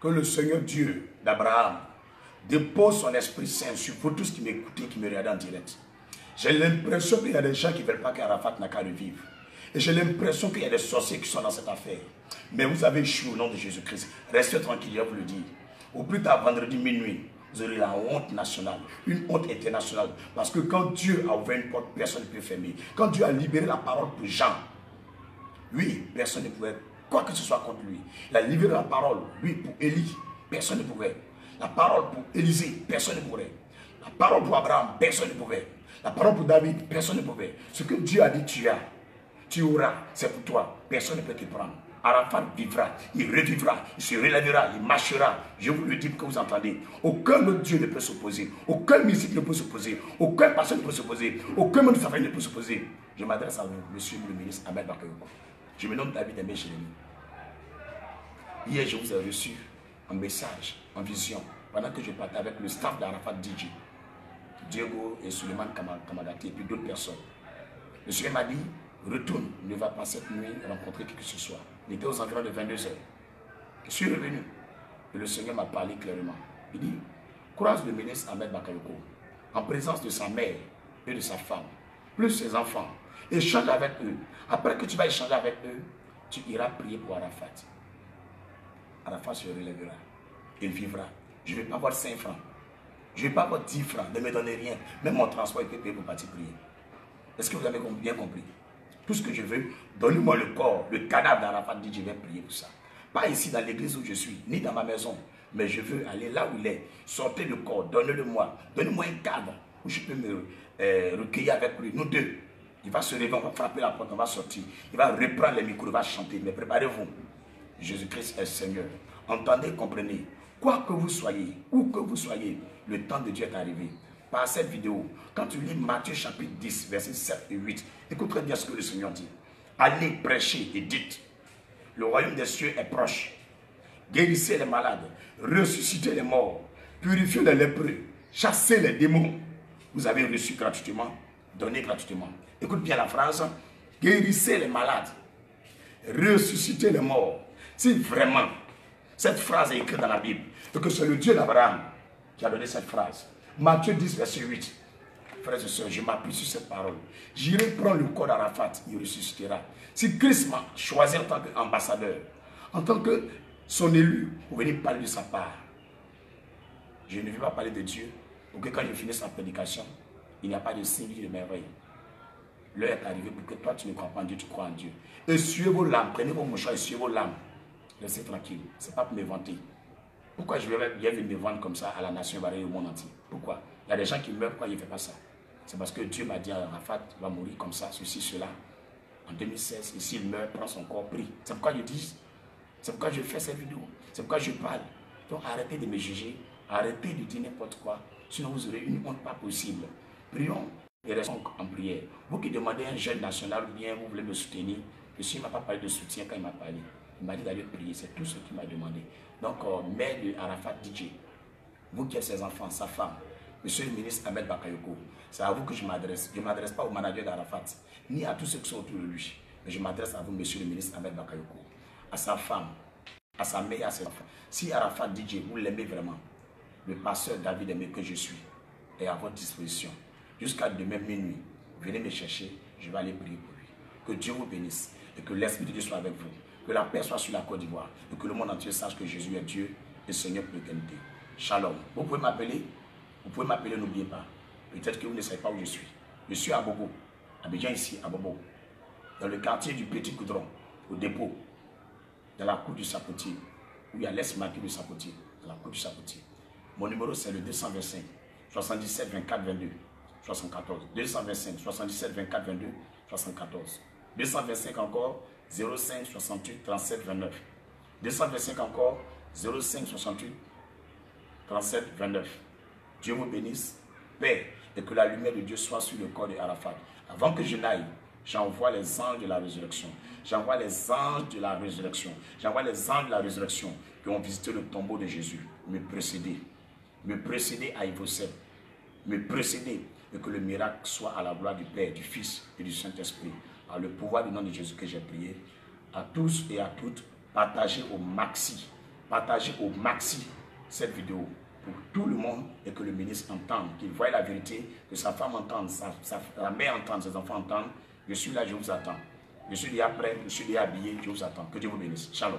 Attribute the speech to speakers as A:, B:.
A: Que le Seigneur Dieu d'Abraham dépose son Esprit Saint sur vous tous qui m'écoutez, qui me regardent en direct. J'ai l'impression qu'il y a des gens qui ne veulent pas qu'Arafat n'a qu'à revivre. Et j'ai l'impression qu'il y a des sorciers qui sont dans cette affaire. Mais vous avez échoué au nom de Jésus-Christ. Restez tranquille, je vous le dis. Au plus tard, vendredi minuit, vous aurez la honte nationale, une honte internationale. Parce que quand Dieu a ouvert une porte, personne ne peut fermer. Quand Dieu a libéré la parole pour Jean, lui, personne ne pouvait, quoi que ce soit contre lui. Il a libéré la parole, lui, pour Élie, personne ne pouvait. La parole pour Élisée, personne ne pouvait. La parole pour Abraham, personne ne pouvait. La parole pour David, personne ne pouvait. Ce que Dieu a dit, tu auras, c'est pour toi. Personne ne peut te prendre. Arafat vivra, il revivra, il se relèvera, il marchera. Je vous le dis pour que vous entendez. Aucun autre Dieu ne peut s'opposer. Aucun musique ne peut s'opposer. Aucun personne ne peut s'opposer. Aucun monde de sa famille ne peut s'opposer. Je m'adresse à vous, monsieur le ministre Ahmed Bakayoko. Je me nomme David Aimé Jérémie. Hier, je vous ai reçu un message, en vision, pendant que je partais avec le staff d'Arafat DJ, Diego et Suleiman Kamadati et puis d'autres personnes. Le Seigneur m'a dit, retourne, ne va pas cette nuit rencontrer qui que ce soit. Il était aux environs de 22 h. Je suis revenu et le Seigneur m'a parlé clairement. Il dit, croise le ministre Ahmed Bakayoko en présence de sa mère et de sa femme, plus ses enfants. Échange avec eux. Après que tu vas échanger avec eux, tu iras prier pour Arafat. Arafat se relèvera. Il vivra. Je ne vais pas avoir 5 francs. Je ne vais pas avoir 10 francs. Ne me donnez rien. Même mon transport est payé pour partir prier. Est-ce que vous avez bien compris? Tout ce que je veux, donnez-moi le corps, le cadavre d'Arafat, dit je vais prier pour ça. Pas ici dans l'église où je suis, ni dans ma maison. Mais je veux aller là où il est. Sortez le corps, donnez-le-moi. Donnez-moi un cadre où je peux me recueillir avec lui. Nous deux. Il va se réveiller, on va frapper la porte, on va sortir. Il va reprendre les micros, il va chanter. Mais préparez-vous. Jésus-Christ est Seigneur. Entendez, comprenez. Quoi que vous soyez, où que vous soyez, le temps de Dieu est arrivé. Par cette vidéo, quand tu lis Matthieu chapitre 10, versets 7 et 8, écoute très bien ce que le Seigneur dit. Allez prêcher et dites, le royaume des cieux est proche. Guérissez les malades, ressuscitez les morts, purifiez les lépreux, chassez les démons. Vous avez reçu gratuitement, donnez gratuitement. Écoute bien la phrase, guérissez les malades, ressuscitez les morts. Si vraiment cette phrase est écrite dans la Bible, et que c'est le Dieu d'Abraham qui a donné cette phrase, Matthieu 10, verset 8. Frères et sœurs, je m'appuie sur cette parole. J'irai prendre le corps d'Arafat, il ressuscitera. Si Christ m'a choisi en tant qu'ambassadeur, en tant que son élu, pour venir parler de sa part, je ne vais pas parler de Dieu, pour que quand je finisse la prédication, il n'y a pas de signe de merveille. L'heure est arrivée pour que toi tu ne crois pas en Dieu, tu crois en Dieu. Essuyez vos larmes, prenez vos mouchoirs, essuyez vos larmes. Laissez tranquille, ce n'est pas pour me vanter. Pourquoi je vais bien me vendre comme ça à la nation et au monde entier? Pourquoi? Il y a des gens qui meurent, pourquoi il ne fait pas ça? C'est parce que Dieu m'a dit à Arafat va mourir comme ça, ceci, cela. En 2016, et s'il meurt, prend son corps pris. C'est pourquoi je dis, c'est pourquoi je fais cette vidéo, c'est pourquoi je parle. Donc arrêtez de me juger, arrêtez de dire n'importe quoi, sinon vous aurez une honte pas possible. Prions et restons en prière. Vous qui demandez un jeune national ou bien vous voulez me soutenir, le Seigneur ne m'a pas parlé de soutien quand il m'a parlé. Il m'a dit d'aller prier, c'est tout ce qu'il m'a demandé. Donc, mère de Arafat DJ, vous qui êtes ses enfants, sa femme, monsieur le ministre Ahmed Bakayoko, c'est à vous que je m'adresse. Je ne m'adresse pas au manager d'Arafat, ni à tous ceux qui sont autour de lui. Mais je m'adresse à vous, monsieur le ministre Ahmed Bakayoko, à sa femme, à sa mère et à ses enfants. Si Arafat DJ, vous l'aimez vraiment, le pasteur David Aimé que je suis est à votre disposition. Jusqu'à demain minuit, venez me chercher, je vais aller prier pour lui. Que Dieu vous bénisse et que l'Esprit de Dieu soit avec vous. Que la paix soit sur la Côte d'Ivoire et que le monde entier sache que Jésus est Dieu et Seigneur pour l'éternité. Shalom. Vous pouvez m'appeler, n'oubliez pas. Peut-être que vous ne savez pas où je suis. Je suis à Bobo, Abidjan ici, à Bobo, dans le quartier du Petit Coudron, au dépôt, dans la cour du Sapotier, où il y a l'ex-marquis du Sapotier, dans la cour du Sapotier. Mon numéro c'est le 225 77 24 22 74. 225 77 24 22 74. 225 encore 05 68 37 29. 225 encore 05 68 37 29. Dieu vous bénisse, paix, et que la lumière de Dieu soit sur le corps de Arafat. Avant que je n'aille, j'envoie les anges de la résurrection. J'envoie les anges de la résurrection. J'envoie les anges de la résurrection qui ont visité le tombeau de Jésus. Me précéder à Ivocel. Me précéder et que le miracle soit à la gloire du Père, du Fils et du Saint-Esprit. Par le pouvoir du nom de Jésus que j'ai prié, à tous et à toutes, partagez au maxi Partagez au maxi cette vidéo pour tout le monde et que le ministre entende, qu'il voie la vérité, que sa femme entende, sa mère entende, ses enfants entendent. Je suis là, je vous attends. Je suis déjà prêt, je suis déjà habillé, je vous attends. Que Dieu vous bénisse. Shalom.